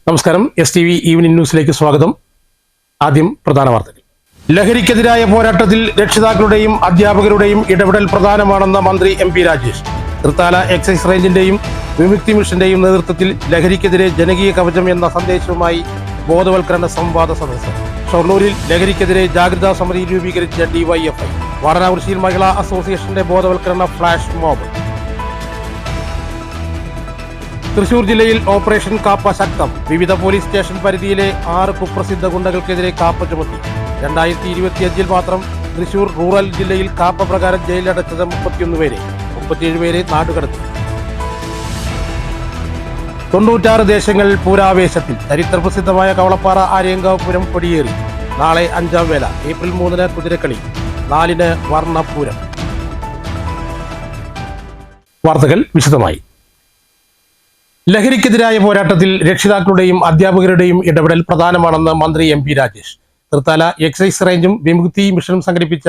നമസ്കാരം. STV evening ന്യൂസിലേക്ക് സ്വാഗതം. ആദ്യം പ്രധാന വാർത്തകൾ. ലഹരിക്കെതിരായ പോരാട്ടത്തിൽ രക്ഷിതാക്കളുടെയും അധ്യാപകരുടെയും ഇടപെടൽ പ്രധാനമാണെന്ന മന്ത്രി MP രാജേഷ്. തൃത്താല എക്സൈസ് റേഞ്ചിന്റെയും വിമുക്തി മിഷന്റെയും നേതൃത്വത്തിൽ ലഹരിക്കെതിരെ ജനകീയ കവചം എന്ന സന്ദേശവുമായി ബോധവൽക്കരണ സംവാദ സദസ്സ്. ഷൊർണൂരിൽ ലഹരിക്കെതിരെ ജാഗ്രതാ സമിതി രൂപീകരിച്ച DYFI. വാരണാസിയിൽ മഹിളാ അസോസിയേഷന്റെ ബോധവൽക്കരണ ഫ്ലാഷ് മോബ്. തൃശൂർ ജില്ലയിൽ ഓപ്പറേഷൻ കാപ്പ ശക്തം. വിവിധ പോലീസ് സ്റ്റേഷൻ പരിധിയിലെ 6 കുപ്രസിദ്ധ ഗുണ്ടകൾക്കെതിരെ കാപ്പ ചുമത്തി. 2025 മാത്രം തൃശൂർ റൂറൽ ജില്ലയിൽ കാപ്പ പ്രകാരം ജയിലടച്ചത് 31 പേരെ. 37 പേരെ നാടുകടത്തി. 96 ദേശങ്ങൾ പൂരാവേശത്തിൽ. ചരിത്രപ്രസിദ്ധമായ കവളപ്പാറ ആര്യങ്കാവുപുരം കൊടിയേറി. നാളെ 5-ാം വേല. ഏപ്രിൽ 3-ന് കുതിരക്കളി, 4-ന് വർണ്ണപൂരം. വാർത്തകൾ വിശദമായി. ലഹരിക്കെതിരായ പോരാട്ടത്തിൽ രക്ഷിതാക്കളുടെയും അധ്യാപകരുടെയും ഇടപെടൽ പ്രധാനമാണെന്ന് മന്ത്രി MP രാജേഷ്. തൃത്താല എക്സൈസ് റേഞ്ചും വിമുക്തി മിഷനും സംഘടിപ്പിച്ച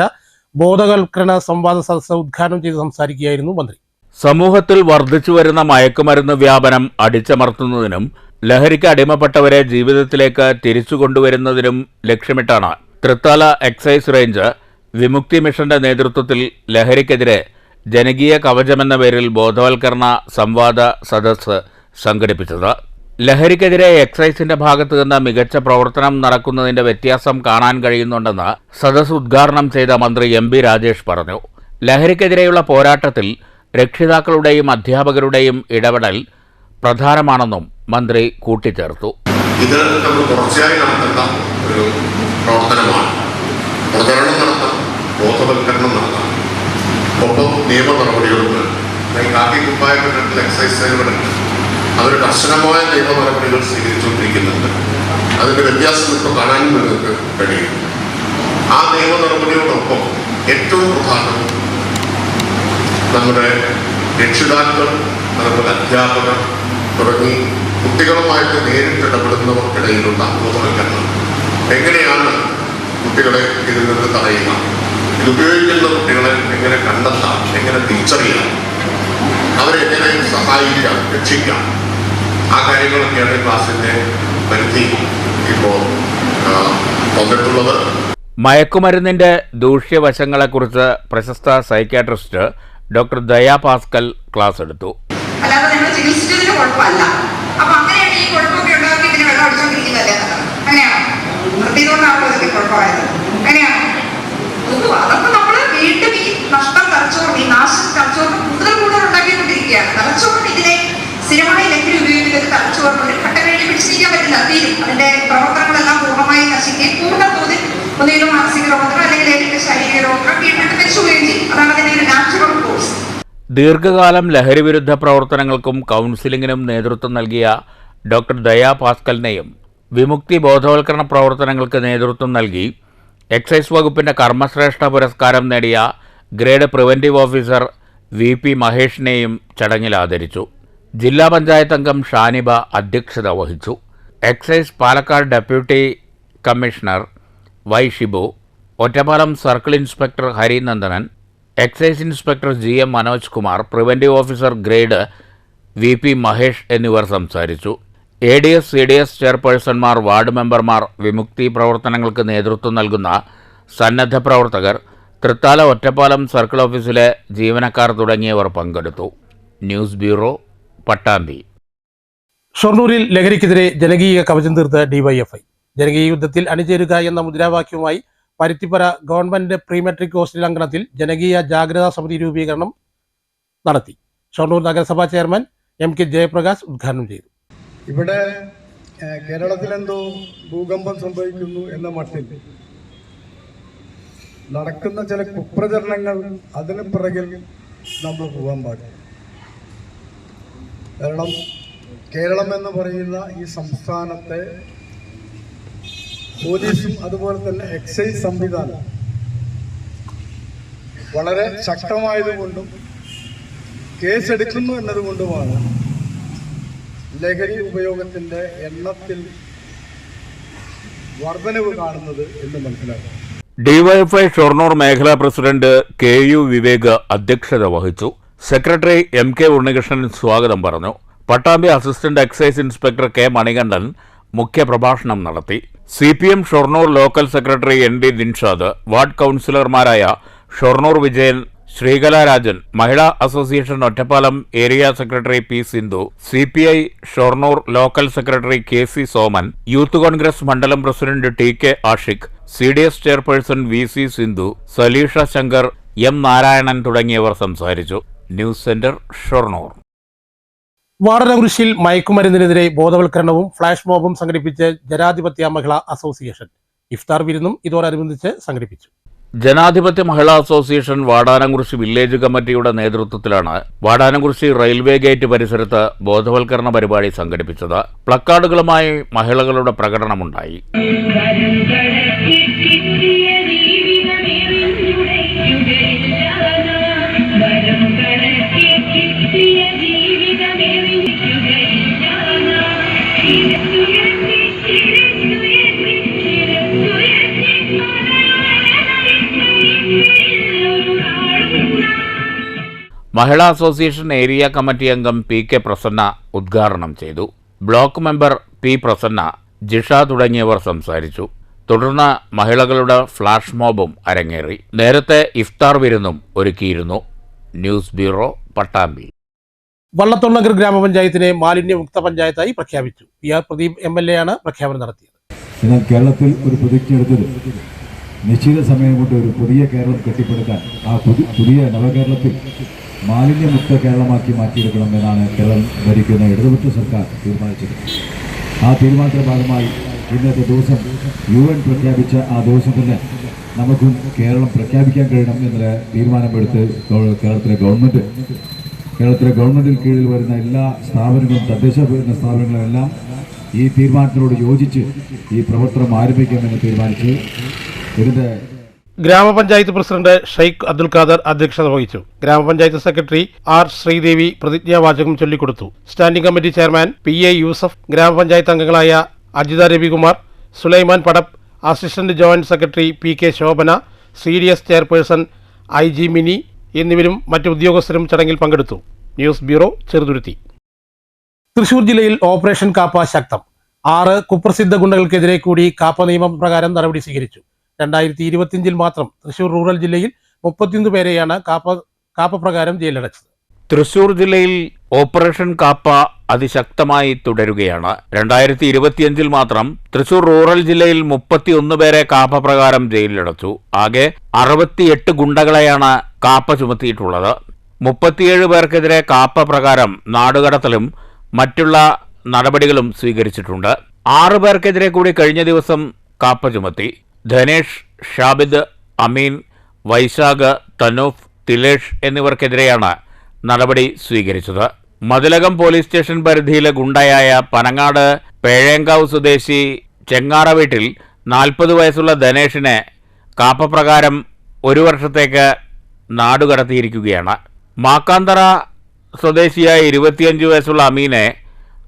ബോധവൽക്കരണ സംവാദ സദസ്സ് ഉദ്ഘാടനം ചെയ്ത് സംസാരിക്കുകയായിരുന്നു മന്ത്രി. സമൂഹത്തിൽ വർദ്ധിച്ചുവരുന്ന മയക്കുമരുന്ന് വ്യാപനം അടിച്ചമർത്തുന്നതിനും ലഹരിക്ക് അടിമപ്പെട്ടവരെ ജീവിതത്തിലേക്ക് തിരിച്ചു കൊണ്ടുവരുന്നതിനും ലക്ഷ്യമിട്ടാണ് തൃത്താല എക്സൈസ് റേഞ്ച് വിമുക്തി മിഷന്റെ നേതൃത്വത്തിൽ ലഹരിക്കെതിരെ ജനകീയ കവചമെന്ന പേരിൽ ബോധവൽക്കരണ സംവാദ സദസ്സ് സംഘടിപ്പിച്ചത്. ലഹരിക്കെതിരെ എക്സൈസിന്റെ ഭാഗത്തു നിന്ന് മികച്ച പ്രവർത്തനം നടക്കുന്നതിന്റെ വ്യത്യാസം കാണാൻ കഴിയുന്നുണ്ടെന്ന് സദസ്സ് ഉദ്ഘാടനം ചെയ്ത മന്ത്രി MP രാജേഷ് പറഞ്ഞു. ലഹരിക്കെതിരെയുള്ള പോരാട്ടത്തിൽ രക്ഷിതാക്കളുടെയും അധ്യാപകരുടെയും ഇടപെടൽ പ്രധാനമാണെന്നും മന്ത്രി കൂട്ടിച്ചേർത്തു. ഇത് നമ്മൾ തുടർച്ചയായി നടത്തേണ്ട ഒരു പ്രവർത്തനമാണ്. പ്രചരണം നടത്താം, ബോധവൽക്കരണം നടത്താം, ഒപ്പം നിയമ നടപടികളുണ്ട്. കാക്കി കുപ്പായ എക്സൈസ് സേവനങ്ങളുണ്ട്. അവർ കർശനമായ നിയമ നടപടികൾ സ്വീകരിച്ചുകൊണ്ടിരിക്കുന്നുണ്ട്. അതിൻ്റെ വ്യത്യാസം ഇപ്പോൾ കാണാനും നിങ്ങൾക്ക് കഴിയും. ആ നിയമ നടപടിയോടൊപ്പം ഏറ്റവും പ്രധാനം നമ്മുടെ രക്ഷിതാക്കൾ, അതുപോലെ അധ്യാപകർ തുടങ്ങി കുട്ടികളുമായിട്ട് നേരിട്ട് ഇടപെടുന്നവർക്കിടയിലുള്ള ബോധവൽക്കരണം. എങ്ങനെയാണ് കുട്ടികളെ ഇതിൽ നിന്ന് തടയുക, ഇതുപയോഗിക്കുന്ന കുട്ടികളെ എങ്ങനെ കണ്ടെത്താം, എങ്ങനെ തിരിച്ചറിയാം, അവരെങ്ങനെ സഹായിക്കാം, രക്ഷിക്കാം, ആ കാര്യങ്ങളൊക്കെയാണ് ക്ലാസിന്റെ പരിധി ഇപ്പോൾ വന്നിട്ടുള്ളത്. മയക്കുമരുന്നിന്റെ ദൂഷ്യവശങ്ങളെക്കുറിച്ച് പ്രശസ്ത സൈക്യാട്രിസ്റ്റ് ഡോക്ടർ ദയാ പാസ്കൽ ക്ലാസ് എടുത്തു. അല്ലാതെ നിങ്ങൾ ചികിത്സിച്ചതിന് കുഴപ്പമല്ല. അപ്പൊ അങ്ങനെയാണ് ഈ കുഴപ്പമൊക്കെ ഉണ്ടാക്കി ഇതിന് വെള്ളം അടിച്ചോണ്ടിരിക്കുന്നതല്ലേ? അങ്ങനെയാണോ? നിർത്തിയതുകൊണ്ടാണല്ലോ ഇതൊക്കെ കുഴപ്പമായത്? അങ്ങനെയാണോ? അതൊക്കെ നമ്മള് വീണ്ടും ഈ നഷ്ടം തലച്ചോറിന്, ഈ നാശം തലച്ചോറിന് കൂടുതൽ ഉണ്ടാക്കിക്കൊണ്ടിരിക്കുകയാണ്. തലച്ചോറിന് ഇതിനെ സ്ഥിരമായി ലഹരി ഉപയോഗിക്കുന്നത് തലച്ചോറിന് ഒരു ഘട്ടവേളി പിടിച്ചിരിക്കാൻ പറ്റില്ല. തീരും. അതിന്റെ പ്രവർത്തനങ്ങളെല്ലാം പൂർണ്ണമായി നശിക്കുകയും പൂർണ്ണ തോതിൽ ഒന്നുകിലും മാനസിക രോഗങ്ങൾ അല്ലെങ്കിൽ ഏതെങ്കിലും ശാരീരിക രോഗങ്ങൾ വീണ്ടും വെച്ചുകയും ചെയ്യും. അതാണ് അതിന്റെ ഒരു നാച്ചുറൽ കോഴ്സ്. ദീർഘകാലം ലഹരിവിരുദ്ധ പ്രവർത്തനങ്ങൾക്കും കൗൺസിലിംഗിനും നേതൃത്വം നൽകിയ ഡോക്ടർ ദയാ പാസ്കലിനെയും വിമുക്തി ബോധവൽക്കരണ പ്രവർത്തനങ്ങൾക്ക് നേതൃത്വം നൽകി എക്സൈസ് വകുപ്പിന്റെ കർമ്മശ്രേഷ്ഠ പുരസ്കാരം നേടിയ ഗ്രേഡ് പ്രിവന്റീവ് ഓഫീസർ VP മഹേഷിനെയും ചടങ്ങിൽ ആദരിച്ചു. ജില്ലാ പഞ്ചായത്ത് അംഗം ഷാനിബ അധ്യക്ഷത വഹിച്ചു. Excise Palakkad deputy commissioner Y Shibu, Ottapalam circle inspector Harinandanan, excise inspector GM Manoj Kumar, preventive officer grade VP Mahesh എന്നിവർ സംസാരിച്ചു. ADS CDS ചെയർപേഴ്സൺമാർ, വാർഡ് മെമ്പർമാർ, വിമുക്തി പ്രവർത്തനങ്ങൾക്ക് നേതൃത്വം നൽകുന്ന സന്നദ്ധ പ്രവർത്തകർ, തൃത്താല ഒറ്റപ്പാലം സർക്കിൾ ഓഫീസിലെ ജീവനക്കാർ തുടങ്ങിയവർ പങ്കെടുത്തു. News bureau, Pattambi. ഷൊർണൂരിൽ ലഹരിക്കെതിരെ ജനകീയ കവചം തീർത്ത DYFI. ജനകീയ യുദ്ധത്തിൽ അണിചേരുക എന്ന മുദ്രാവാക്യവുമായി Paruthippara government pre metric hostel അങ്കണത്തിൽ ജനകീയ ജാഗ്രതാ സമിതി രൂപീകരണം നടത്തി. ഷൊർണൂർ നഗരസഭാ ചെയർമാൻ MK ജയപ്രകാശ് ഉദ്ഘാടനം ചെയ്തു. ഇവിടെ കേരളത്തിലെന്തോ ഭൂകമ്പം സംഭവിക്കുന്നു എന്ന മട്ടിൽ നടക്കുന്ന ചില കുപ്രചരണങ്ങൾ, അതിന് പിറകിൽ നമ്മൾ പോകാൻ പാടില്ല. കാരണം കേരളം എന്ന് പറയുന്ന ഈ സംസ്ഥാനത്തെ പോലീസും അതുപോലെ തന്നെ എക്സൈസ് സംവിധാനം വളരെ ശക്തമായതുകൊണ്ടും കേസെടുക്കുന്നു എന്നതുകൊണ്ടുമാണ് ലഹരി ഉപയോഗത്തിന്റെ എണ്ണത്തിൽ വർധനവ് കാണുന്നത് എന്ന് മനസ്സിലാക്കാം. DYFI ഷൊർണൂർ മേഖലാ പ്രസിഡന്റ് KU വിവേക് അധ്യക്ഷത വഹിച്ചു. സെക്രട്ടറി MK ഉണ്ണികൃഷ്ണൻ സ്വാഗതം പറഞ്ഞു. Pattambi assistant excise inspector K Manikandan മുഖ്യപ്രഭാഷണം നടത്തി. CPM Shoranur local secretary ND Dinshad, ward കൗൺസിലർമാരായ Shoranur Vijayan, Sreekalarajan, Mahila association Ottapalam area secretary P Sindhu, CPI Shoranur local secretary KC Soman, youth congress മണ്ഡലം president TK Ashiq, CDS chairperson VC Sindhu, Saleesha Shankar, M Narayanan തുടങ്ങിയവർ സംസാരിച്ചു. News centre Shoranur. വാടനകുരിശിൽ മയക്കുമരുന്നിനെതിരെ ബോധവൽക്കരണവും ഫ്ലാഷ് മോബും സംഘടിപ്പിച്ച് ജനാധിപത്യ മഹിളാ അസോസിയേഷൻ. ഇഫ്താർ വിരുന്നും ഇതോടനുബന്ധിച്ച് സംഘടിപ്പിച്ചു. ജനാധിപത്യ മഹിളാ അസോസിയേഷൻ വാടാനംകുറിശി വില്ലേജ് കമ്മിറ്റിയുടെ നേതൃത്വത്തിലാണ് വാടാനംകുറിശി റെയിൽവേ ഗേറ്റ് പരിസരത്ത് ബോധവൽക്കരണ പരിപാടി സംഘടിപ്പിച്ചത്. പ്ലക്കാർഡുകളുമായി മഹിളകളുടെ പ്രകടനമുണ്ടായി. മഹിളാ അസോസിയേഷൻ ഏരിയ കമ്മിറ്റി അംഗം PK പ്രസന്ന ഉദ്ഘാടനം ചെയ്തു. Block member P Prasanna, Jisha തുടങ്ങിയവർ സംസാരിച്ചു. തുടർന്ന് മഹിളകളുടെ ഫ്ലാഷ് മോബും അരങ്ങേറി. നേരത്തെ ഇഫ്താർ വിരുന്നും ഒരുക്കിയിരുന്നു. News bureau, Pattambi. വള്ളത്തോൾനഗർ ഗ്രാമപഞ്ചായത്തിനെ മാലിന്യമുക്ത പഞ്ചായത്തായി പ്രഖ്യാപിച്ചു. PR പ്രദീപ് MLA ആണ് പ്രഖ്യാപനം നടത്തിയത്. എന്നാൽ കേരളത്തിൽ ഒരു പ്രതിജ്ഞയെടുത്തത് നിശ്ചിത സമയം കൊണ്ട് ഒരു പുതിയ കേരളം കെട്ടിപ്പടുക്കാൻ, ആ പുതിയ നവകേരളത്തിൽ മാലിന്യമുക്ത കേരളമാക്കി മാറ്റിയെടുക്കണമെന്നാണ് കേരളം ഭരിക്കുന്ന ഇടതുപക്ഷ സർക്കാർ തീരുമാനിച്ചത്. ആ തീരുമാനത്തിന്റെ ഭാഗമായി ഇന്നത്തെ ദിവസം UN പ്രഖ്യാപിച്ച ആ ദിവസം തന്നെ നമുക്കും കേരളം പ്രഖ്യാപിക്കാൻ കഴിയണം എന്നുള്ള തീരുമാനമെടുത്ത് കേരളത്തിലെ ഗവൺമെന്റിൽ കീഴിൽ വരുന്ന എല്ലാ സ്ഥാപനങ്ങളും, തദ്ദേശ ഭരണ സ്ഥാപനങ്ങളും എല്ലാം ഈ തീരുമാനത്തിനോട് യോജിച്ച് ഈ പ്രവർത്തനം ആരംഭിക്കാമെന്ന് തീരുമാനിച്ചു. ഇതിന്റെ ഗ്രാമപഞ്ചായത്ത് പ്രസിഡന്റ് ഷെയ്ഖ് അബ്ദുൽ ഖാദർ അധ്യക്ഷത വഹിച്ചു. ഗ്രാമപഞ്ചായത്ത് സെക്രട്ടറി R ശ്രീദേവി പ്രതിജ്ഞാവാചകം ചൊല്ലിക്കൊടുത്തു. Standing committee chairman PA Yusuf, ഗ്രാമപഞ്ചായത്ത് അംഗങ്ങളായ Ajitha Ravikumar, Sulaiman Padappu, assistant joint secretary PK Shobhana, CDS chairperson IG Mini എന്നിവരും മറ്റു ഉദ്യോഗസ്ഥരും ചടങ്ങിൽ പങ്കെടുത്തു. News bureau, Cheruthuruthy. തൃശൂർ ജില്ലയിൽ ഓപ്പറേഷൻ കാപ്പ ശക്തം. 6 കുപ്രസിദ്ധ ഗുണ്ടകൾക്കെതിരെ കൂടി കാപ്പ നിയമം പ്രകാരം നടപടി സ്വീകരിച്ചു. 2025 മാത്രം തൃശൂർ റൂറൽ ജില്ലയിൽ 31 പേരെയാണ് കാപ്പ പ്രകാരം ജയിലടച്ചത്. തൃശൂർ ജില്ലയിൽ ഓപ്പറേഷൻ കാപ്പ അതിശക്തമായി തുടരുകയാണ്. 2025 മാത്രം തൃശൂർ റൂറൽ ജില്ലയിൽ 31 പേരെ കാപ്പ പ്രകാരം ജയിലിലടച്ചു. ആകെ 68 ഗുണ്ടകളെയാണ് കാപ്പ ചുമത്തിയിട്ടുള്ളത്. 37 പേർക്കെതിരെ കാപ്പ പ്രകാരം നാടുകടത്തലും മറ്റുള്ള നടപടികളും സ്വീകരിച്ചിട്ടുണ്ട്. 6 പേർക്കെതിരെ കൂടി കഴിഞ്ഞ ദിവസം കാപ്പ ചുമത്തി. ധനേഷ്, ഷാബിദ്, അമീൻ, വൈശാഖ്, തനൂഫ്, തിലേഷ് എന്നിവർക്കെതിരെയാണ് നടപടി സ്വീകരിച്ചത്. മതിലകം പോലീസ് സ്റ്റേഷൻ പരിധിയിലെ ഗുണ്ടയായ പനങ്ങാട് പേഴേങ്കാവ് സ്വദേശി ചെങ്ങാറ വീട്ടിൽ 40 വയസ്സുള്ള ധനേഷിനെ കാപ്പ പ്രകാരം 1 വർഷത്തേക്ക് നാടുകടത്തിയിരിക്കുകയാണ്. മാക്കാന്തറ സ്വദേശിയായ 25 വയസ്സുള്ള അമീനെ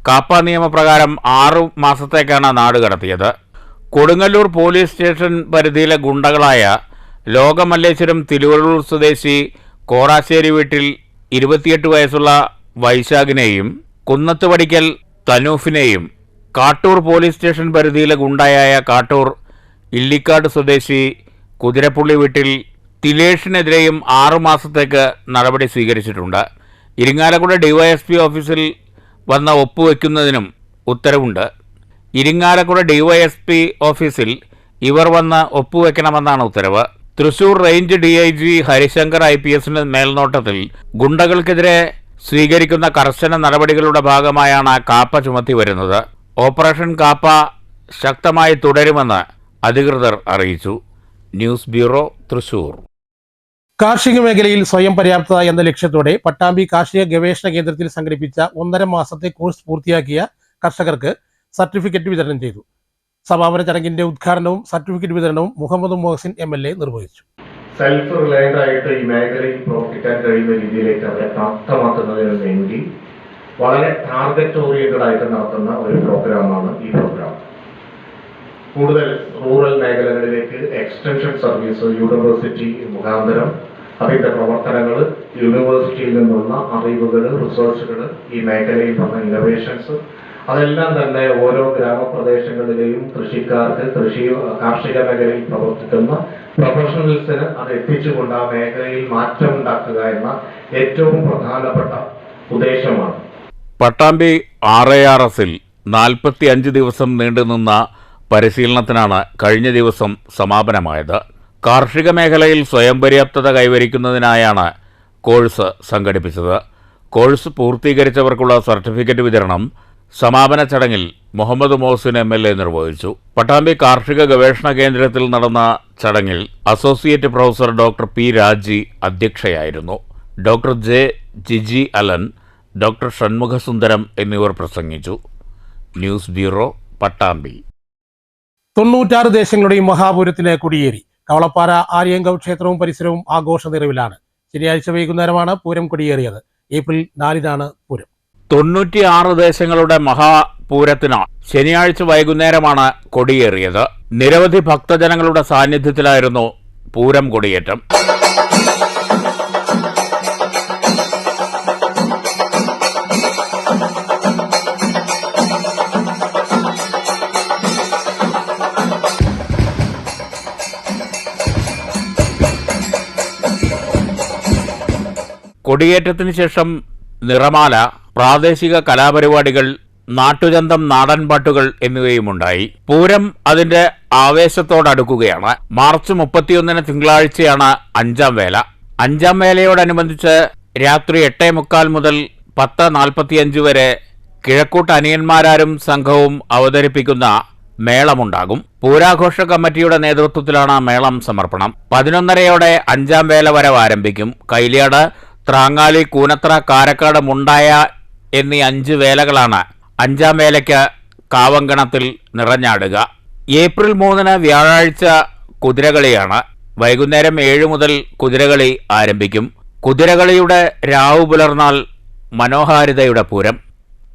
കാപ്പ നിയമപ്രകാരം 6 മാസത്തേക്കാണ് നാടുകടത്തിയത്. കൊടുങ്ങല്ലൂർ പോലീസ് സ്റ്റേഷൻ പരിധിയിലെ ഗുണ്ടകളായ ലോകമല്ലേശ്വരം തിരുവള്ളൂർ സ്വദേശി കോറാശ്ശേരി വീട്ടിൽ 28 വയസ്സുള്ള വൈശാഖിനെയും കുന്നത്തുപടിക്കൽ തനൂഫിനെയും, കാട്ടൂർ പോലീസ് സ്റ്റേഷൻ പരിധിയിലെ ഗുണ്ടയായ കാട്ടൂർ ഇല്ലിക്കാട് സ്വദേശി കുതിരപ്പുള്ളി വീട്ടിൽ തിലേഷിനെതിരെയും 6 മാസത്തേക്ക് നടപടി സ്വീകരിച്ചിട്ടുണ്ട്. ഇരിങ്ങാലക്കുട DYSP ഓഫീസിൽ വന്ന ഒപ്പുവെക്കുന്നതിനും ഉത്തരവുണ്ട്. ഇരിങ്ങാലക്കുട DYSP ഓഫീസിൽ ഇവർ വന്ന് ഒപ്പുവെക്കണമെന്നാണ് ഉത്തരവ്. Thrissur range DIG Harishankar IPS മേൽനോട്ടത്തിൽ ഗുണ്ടകൾക്കെതിരെ സ്വീകരിക്കുന്ന കർശന നടപടികളുടെ ഭാഗമായാണ് കാപ്പ ചുമത്തി വരുന്നത്. ഓപ്പറേഷൻ കാപ്പ ശക്തമായി തുടരുമെന്ന് അധികൃതർ അറിയിച്ചു. News bureau, Thrissur. കാർഷിക മേഖലയിൽ സ്വയം പര്യാപ്തത എന്ന ലക്ഷ്യത്തോടെ പട്ടാമ്പി കാർഷിക ഗവേഷണ കേന്ദ്രത്തിൽ സംഘടിപ്പിച്ച 1.5 മാസത്തെ കോഴ്സ് പൂർത്തിയാക്കിയ കർഷകർക്ക് സർട്ടിഫിക്കറ്റ് വിതരണം ചെയ്തു. സമാപന ചടങ്ങിന്റെ ഉദ്ഘാടനവും സർട്ടിഫിക്കറ്റ് വിതരണവും മുഹമ്മദ് മുഹസിൻ MLA നിർവഹിച്ചു. സെൽഫ് റിലയൻ്റ് ആയിട്ട് ഈ മേഖലയിൽ പ്രവർത്തിക്കാൻ കഴിയുന്ന രീതിയിലേക്ക് അവരെ പ്രാപ്തമാക്കുന്നതിന് വേണ്ടി വളരെ ടാർഗറ്റ് ഓറിയന്റഡ് ആയിട്ട് നടത്തുന്ന ഒരു പ്രോഗ്രാമാണ് ഈ പ്രോഗ്രാം. കൂടുതൽ റൂറൽ മേഖലകളിലേക്ക് എക്സ്റ്റൻഷൻ സർവീസ് യൂണിവേഴ്സിറ്റി മുഖാന്തരം അതിൻ്റെ പ്രവർത്തനങ്ങൾ യൂണിവേഴ്സിറ്റിയിൽ നിന്നുള്ള അറിവുകൾ, റിസർച്ചുകൾ, ഈ മേഖലയിൽ വന്ന ഇന്നോവേഷൻസ്, അതെല്ലാം തന്നെ ഓരോ ഗ്രാമപ്രദേശങ്ങളിലെയും കൃഷിക്കാർക്ക്, കാർഷിക മേഖലയിൽ പ്രവർത്തിക്കുന്ന പ്രൊഫഷണൽസിന് അത് എത്തിച്ചുകൊണ്ട് ആ മേഖലയിൽ മാറ്റം ഉണ്ടാക്കുക എന്ന ഏറ്റവും പ്രധാനപ്പെട്ട ഉദ്ദേശമാണ്. പട്ടാമ്പി RARSൽ 45 ദിവസം നീണ്ടുനിന്ന പരിശീലനത്തിനാണ് കഴിഞ്ഞ ദിവസം സമാപനമായത്. കാർഷിക മേഖലയിൽ സ്വയം പര്യാപ്തത കൈവരിക്കുന്നതിനായാണ് കോഴ്സ് സംഘടിപ്പിച്ചത്. കോഴ്സ് പൂർത്തീകരിച്ചവർക്കുള്ള സർട്ടിഫിക്കറ്റ് വിതരണം സമാപന ചടങ്ങിൽ മുഹമ്മദ് മോഹസിൻ MLA നിർവഹിച്ചു. പട്ടാമ്പി കാർഷിക ഗവേഷണ കേന്ദ്രത്തിൽ നടന്ന ചടങ്ങിൽ associate professor doctor P. Raji അധ്യക്ഷയായിരുന്നു. Doctor J. Jiji Alan, doctor Shanmukhasundaram എന്നിവർ പ്രസംഗിച്ചു. News bureau, Pattambi. 96 ദേശങ്ങളുടെയും മഹാപൂരത്തിന് കൊടിയേറി. കവളപ്പാറ ആര്യങ്കാവ് ക്ഷേത്രവും പരിസരവും ആഘോഷ നിറവിലാണ്. ശനിയാഴ്ച വൈകുന്നേരമാണ് പൂരം കൊടിയേറിയത്. ഏപ്രിൽ 4-നാണ് പൂരം. 96 ദേശങ്ങളുടെ മഹാപൂരത്തിന് ശനിയാഴ്ച വൈകുന്നേരമാണ് കൊടിയേറിയത്. നിരവധി ഭക്തജനങ്ങളുടെ സാന്നിധ്യത്തിലായിരുന്നു പൂരം കൊടിയേറ്റം. കൊടിയേറ്റത്തിന് ശേഷം നിറമാല, പ്രാദേശിക കലാപരിപാടികൾ, നാട്ടുചന്തം, നാടൻപാട്ടുകൾ എന്നിവയുമുണ്ടായി. പൂരം അതിന്റെ ആവേശത്തോടടുക്കുകയാണ്. മാർച്ച് 31 തിങ്കളാഴ്ചയാണ് 5-ാം വേല. 5-ാം വേലയോടനുബന്ധിച്ച് രാത്രി 8:45 മുതൽ 10:45 വരെ കിഴക്കൂട്ട് അനിയന്മാരാരും സംഘവും അവതരിപ്പിക്കുന്ന മേളമുണ്ടാകും. പൂരാഘോഷ കമ്മിറ്റിയുടെ നേതൃത്വത്തിലാണ് മേളം സമർപ്പണം. 11:30 5-ാം വേല വരവ് ആരംഭിക്കും. കൈലിയാട്, ത്രാങ്ങാലി, കൂനത്ര, കാരക്കാട്, മുണ്ടായ എന്നീ 5 വേലകളാണ് 5-ാം വേലയ്ക്ക് കാവങ്കണത്തിൽ നിറഞ്ഞാടുക. ഏപ്രിൽ 3 വ്യാഴാഴ്ച കുതിരകളിയാണ്. വൈകുന്നേരം 7 മുതൽ കുതിരകളി ആരംഭിക്കും. കുതിരകളിയുടെ രാവു പുലർന്നാൽ മനോഹാരിതയുടെ പൂരം.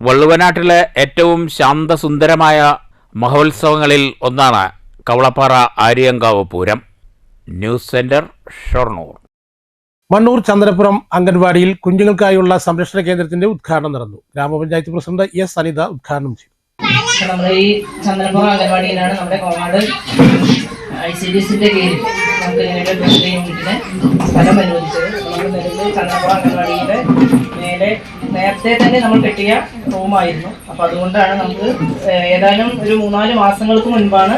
വള്ളുവനാട്ടിലെ ഏറ്റവും ശാന്തസുന്ദരമായ മഹോത്സവങ്ങളിൽ ഒന്നാണ് കവളപ്പാറ ആര്യങ്കാവ് പൂരം. News centre, Shoranur. മണ്ണൂർ ചന്ദനപുരം അംഗൻവാടിയിൽ കുഞ്ഞുങ്ങൾക്കായുള്ള സംരക്ഷണ കേന്ദ്രത്തിന്റെ ഉദ്ഘാടനം നടന്നു. ഗ്രാമപഞ്ചായത്ത് പ്രസിഡന്റ് S. അനിത ഉദ്ഘാടനം ചെയ്തു. നമ്മുടെ ഈ ചന്ദനപുരം അംഗൻവാടിയിലാണ് നമ്മുടെ കോങ്ങാട് ICDSന്റെ കീഴിൽ നമുക്ക് ഇങ്ങനെ ഒരു യൂണിറ്റിന് സ്ഥലം അനുവദിച്ചത്. നമ്മൾ നിലവിൽ ചന്ദനപുരം അംഗൻവാടിയുടെ മേലെ നേരത്തെ തന്നെ നമ്മൾ കെട്ടിയ റൂമായിരുന്നു. അപ്പോൾ അതുകൊണ്ടാണ് നമുക്ക് ഏതായാലും ഒരു 3-4 മാസങ്ങൾക്ക് മുൻപാണ്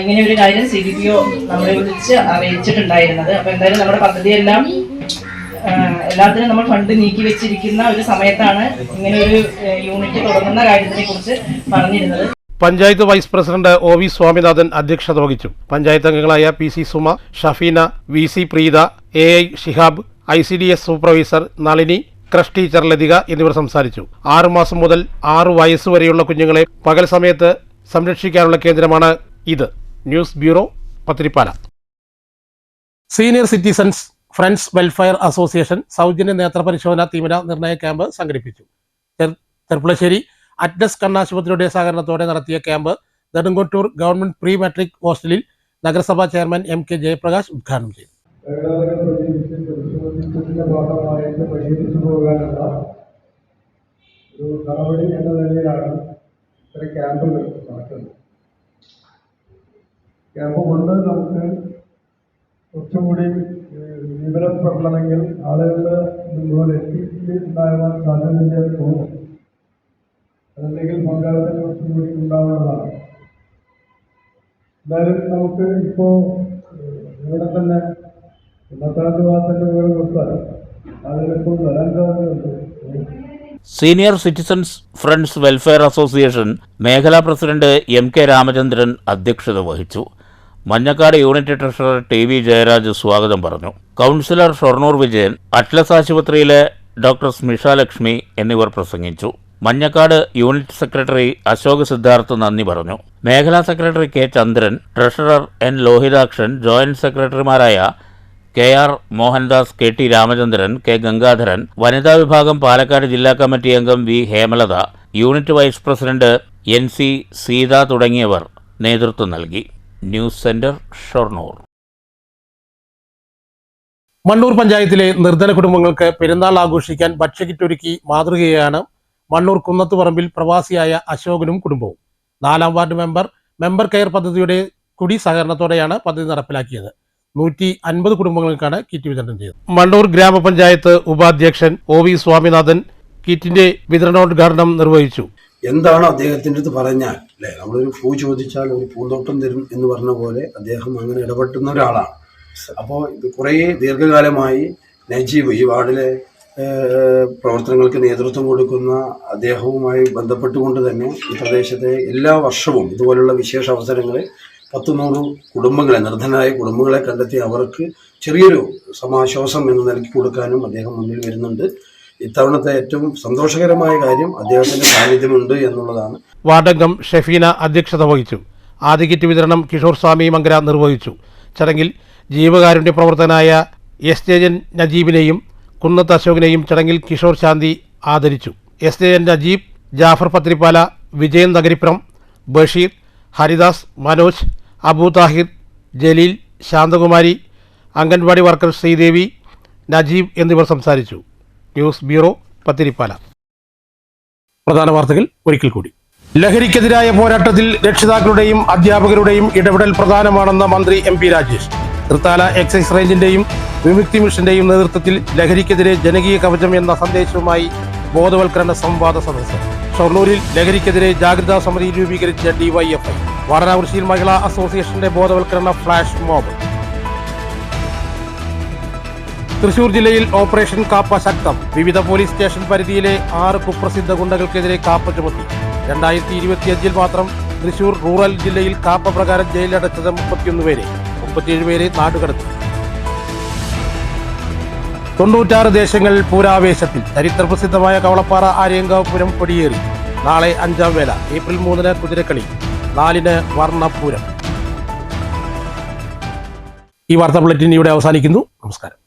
ഇങ്ങനെ ഒരു കാര്യം CDPO നമ്മളെ വിളിച്ച് അറിയിച്ചിട്ടുണ്ടായിരുന്നത്. അപ്പോൾ എന്തായാലും നമ്മുടെ പദ്ധതിയെല്ലാം എല്ലാത്തിനും നമ്മൾ ഫണ്ട് നീക്കി വെച്ചിരിക്കുന്ന ഒരു സമയത്താണ് ഇങ്ങനെ ഒരു യൂണിറ്റ് തുടങ്ങുന്ന കാര്യത്തിനെ കുറിച്ച് പറഞ്ഞിരുന്നത്. Panchayat vice president OV Swaminathan അധ്യക്ഷത വഹിച്ചു. പഞ്ചായത്ത് അംഗങ്ങളായ PC Suma, Shafeena, VC Preetha, AI Shihab, ICDS supervisor Nalini, creche teacher Lathika എന്നിവർ സംസാരിച്ചു. 6 മാസം മുതൽ 6 വയസ്സ് വരെയുള്ള കുഞ്ഞുങ്ങളെ പകൽ സമയത്ത് സംരക്ഷിക്കാനുള്ള കേന്ദ്രമാണ് ഇത്. News bureau, Pathirippala. Senior citizens friends welfare association സൗജന്യ നേത്രപരിശോധന തീവ്ര നിർണയ ക്യാമ്പ് സംഘടിപ്പിച്ചു. ചെർപ്പുളശ്ശേരി അറ്റ്ലസ് കണ്ണാശുപത്രിയുടെ സഹകരണത്തോടെ നടത്തിയ ക്യാമ്പ് നെടുങ്കോട്ടൂർ ഗവൺമെന്റ് പ്രീ മെട്രിക് ഹോസ്റ്റലിൽ നഗരസഭാ ചെയർമാൻ MK ജയപ്രകാശ് ഉദ്ഘാടനം ചെയ്തു. ഭാഗമായിട്ട് പരിഹരിച്ചു പോകാനുള്ള ഒരു നടപടി എന്ന നിലയിലാണ് ഇത്തരം ക്യാമ്പുകൾ നടക്കുന്നത്. ക്യാമ്പ് കൊണ്ട് നമുക്ക് കുറച്ചുകൂടി വിവരം പെടണമെങ്കിൽ ആളുകളുടെ മുഴുവൻ എത്തിയിട്ടുണ്ടാകാൻ സാധ്യതയില്ലെന്ന് തോന്നുന്നു. അതല്ലെങ്കിൽ പങ്കാളിത്തം കുറച്ചുകൂടി ഉണ്ടാവുന്നതാണ്. എന്തായാലും നമുക്ക് ഇപ്പോൾ ഇവിടെ തന്നെ 1-ാം ഭാഗത്തിൻ്റെ വിവരം കൊടുത്താൽ അതിലിപ്പോൾ വരാൻ സാധ്യതയുണ്ട്. Senior citizens friends welfare association മേഖലാ പ്രസിഡന്റ് MK രാമചന്ദ്രൻ അധ്യക്ഷത വഹിച്ചു. Manjakkad unit treasurer TV Jayaraj സ്വാഗതം പറഞ്ഞു. കൗൺസിലർ ഷൊർണൂർ വിജയൻ, അറ്റ്ലസ് ആശുപത്രിയിലെ ഡോക്ടർ സ്മിഷ ലക്ഷ്മി എന്നിവർ പ്രസംഗിച്ചു. മഞ്ഞക്കാട് യൂണിറ്റ് സെക്രട്ടറി അശോക് സിദ്ധാർത്ഥ് നന്ദി പറഞ്ഞു. മേഖലാ secretary K. Chandran, treasurer N. Lohithakshan, joint സെക്രട്ടറിമാരായ KR Mohandas, KT Ramachandran, K. Gangadharan, വനിതാ വിഭാഗം പാലക്കാട് ജില്ലാ കമ്മിറ്റി അംഗം V. Hemalatha, unit vice president NC Seetha തുടങ്ങിയവർ നേതൃത്വം നൽകി. News centre, Shoranur. മണ്ണൂർ പഞ്ചായത്തിലെ നിർധന കുടുംബങ്ങൾക്ക് പെരുന്നാൾ ആഘോഷിക്കാൻ ഭക്ഷ്യക്കിറ്റ് ഒരുക്കി മാതൃകയാണ് മണ്ണൂർ കുന്നത്തുപറമ്പിൽ പ്രവാസിയായ അശോകനും കുടുംബവും. 4-ാം വാർഡ് മെമ്പർ കെയർ പദ്ധതിയുടെ കുടി സഹകരണത്തോടെയാണ് പദ്ധതി നടപ്പിലാക്കിയത്. 150 കുടുംബങ്ങൾക്കാണ് കിറ്റ് വിതരണം ചെയ്തത്. മണ്ണൂർ ഗ്രാമപഞ്ചായത്ത് ഉപാധ്യക്ഷൻ OV സ്വാമിനാഥൻ കിറ്റിന്റെ വിതരണോദ്ഘാടനം നിർവഹിച്ചു. എന്താണ് അദ്ദേഹത്തിൻ്റെ അടുത്ത് പറഞ്ഞാൽ അല്ലേ, നമ്മളൊരു പൂ ചോദിച്ചാൽ ഒരു പൂന്തോട്ടം തരും എന്ന് പറഞ്ഞ പോലെ അദ്ദേഹം അങ്ങനെ ഇടപെട്ടുന്ന ഒരാളാണ്. അപ്പോൾ ഇത് കുറേ ദീർഘകാലമായി നജീബ് ഈ വാർഡിലെ പ്രവർത്തനങ്ങൾക്ക് നേതൃത്വം കൊടുക്കുന്ന അദ്ദേഹവുമായി ബന്ധപ്പെട്ടുകൊണ്ട് തന്നെ ഈ പ്രദേശത്തെ എല്ലാ വർഷവും ഇതുപോലുള്ള വിശേഷ അവസരങ്ങളിൽ 100 കുടുംബങ്ങളെ, നിർധനരായ കുടുംബങ്ങളെ കണ്ടെത്തി അവർക്ക് ചെറിയൊരു സമാശ്വാസം എന്ന് നൽകി കൊടുക്കാനും അദ്ദേഹം മുന്നിൽ വരുന്നുണ്ട്. ഇത്തവണത്തെ ഏറ്റവും സന്തോഷകരമായ കാര്യം അദ്ദേഹത്തിന്റെ സാന്നിധ്യമുണ്ട് എന്നുള്ളതാണ്. വാർഡംഗം ഷെഫീന അധ്യക്ഷത വഹിച്ചു. ആദ്യ കിറ്റ് വിതരണം കിഷോർ സ്വാമി മങ്കര നിർവഹിച്ചു. ചടങ്ങിൽ ജീവകാരുണ്യ പ്രവർത്തകനായ SJN നജീബിനെയും കുന്നത്ത് അശോകിനെയും ചടങ്ങിൽ കിഷോർ ശാന്തി ആദരിച്ചു. SJN നജീബ്, ജാഫർ പത്രിപ്പാല, വിജയൻ നഗരിപ്പുറം, ബഷീർ, ഹരിദാസ്, മനോജ്, അബു താഹിർ, ജലീൽ, ശാന്തകുമാരി, അംഗൻവാടി വർക്കർ ശ്രീദേവി, നജീബ് എന്നിവർ സംസാരിച്ചു. News bureau, Pathirippala. പ്രധാന വാർത്തകൾ ഒരിക്കൽ കൂടി. ലഹരിക്കെതിരായ പോരാട്ടത്തിൽ രക്ഷിതാക്കളുടെയും അധ്യാപകരുടെയും ഇടപെടൽ പ്രധാനമാണെന്ന മന്ത്രി MP രാജേഷ്. തൃത്താല എക്സൈസ് റേഞ്ചിന്റെയും വിമുക്തി മിഷന്റെയും നേതൃത്വത്തിൽ ലഹരിക്കെതിരെ ജനകീയ കവചം എന്ന സന്ദേശവുമായി ബോധവൽക്കരണ സംവാദ സദസ്സ്. ഷൊർണൂരിൽ ലഹരിക്കെതിരെ ജാഗ്രതാ സമിതി രൂപീകരിച്ച DYFI. വാരണാസിയിൽ മഹിളാ അസോസിയേഷന്റെ ബോധവൽക്കരണ ഫ്ലാഷ് മോബ്. തൃശൂർ ജില്ലയിൽ ഓപ്പറേഷൻ കാപ്പ ശക്തം. വിവിധ പോലീസ് സ്റ്റേഷൻ പരിധിയിലെ 6 കുപ്രസിദ്ധ ഗുണ്ടകൾക്കെതിരെ കാപ്പ ചുമത്തി. 2025 മാത്രം തൃശൂർ റൂറൽ ജില്ലയിൽ കാപ്പ പ്രകാരം ജയിലടച്ചത് 31 പേരെ. 37 പേരെ നാടുകടത്തി. 96 ദേശങ്ങൾ പൂരാവേശത്തിൽ. ചരിത്രപ്രസിദ്ധമായ കവളപ്പാറ ആര്യങ്കാവുപുരം കൊടിയേറി. നാളെ 5-ാം വേല. ഏപ്രിൽ 3-ന് കുതിരക്കളി, 4-ന് വർണ്ണപ്പൂരം. ഈ വാർത്താ ബുള്ളറ്റിൻ ഇവിടെ അവസാനിക്കുന്നു. നമസ്കാരം.